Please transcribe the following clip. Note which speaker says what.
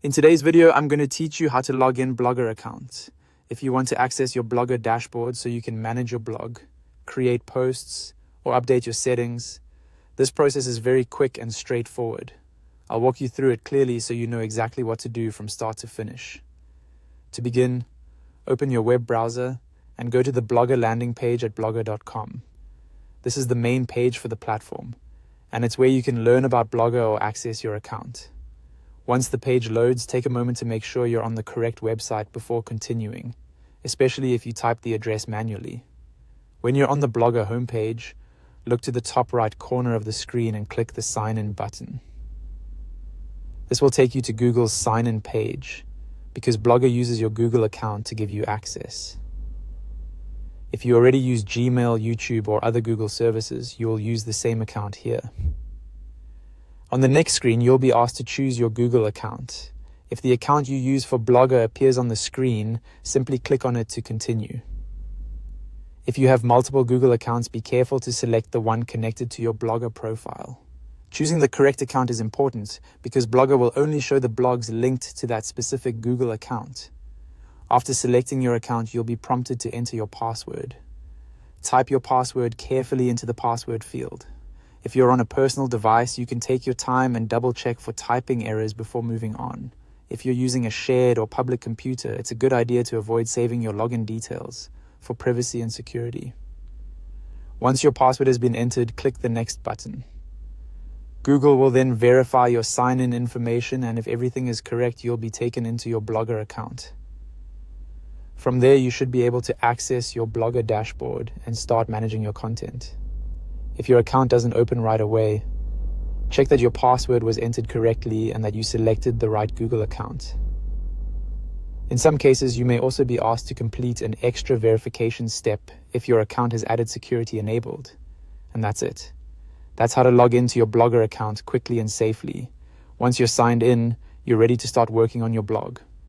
Speaker 1: In today's video, I'm going to teach you how to log in Blogger account. If you want to access your Blogger dashboard so you can manage your blog, create posts, or update your settings, this process is very quick and straightforward. I'll walk you through it clearly so you know exactly what to do from start to finish. To begin, open your web browser and go to the Blogger landing page at blogger.com. This is the main page for the platform, and it's where you can learn about Blogger or access your account. Once the page loads, take a moment to make sure you're on the correct website before continuing, especially if you type the address manually. When you're on the Blogger homepage, look to the top right corner of the screen and click the Sign In button. This will take you to Google's Sign In page, because Blogger uses your Google account to give you access. If you already use Gmail, YouTube, or other Google services, you will use the same account here. On the next screen, you'll be asked to choose your Google account. If the account you use for Blogger appears on the screen, simply click on it to continue. If you have multiple Google accounts, be careful to select the one connected to your Blogger profile. Choosing the correct account is important because Blogger will only show the blogs linked to that specific Google account. After selecting your account, you'll be prompted to enter your password. Type your password carefully into the password field. If you're on a personal device, you can take your time and double-check for typing errors before moving on. If you're using a shared or public computer, it's a good idea to avoid saving your login details for privacy and security. Once your password has been entered, click the Next button. Google will then verify your sign-in information, and if everything is correct, you'll be taken into your Blogger account. From there, you should be able to access your Blogger dashboard and start managing your content. If your account doesn't open right away, check that your password was entered correctly and that you selected the right Google account. In some cases, you may also be asked to complete an extra verification step if your account has added security enabled. And that's it. That's how to log into your Blogger account quickly and safely. Once you're signed in, you're ready to start working on your blog.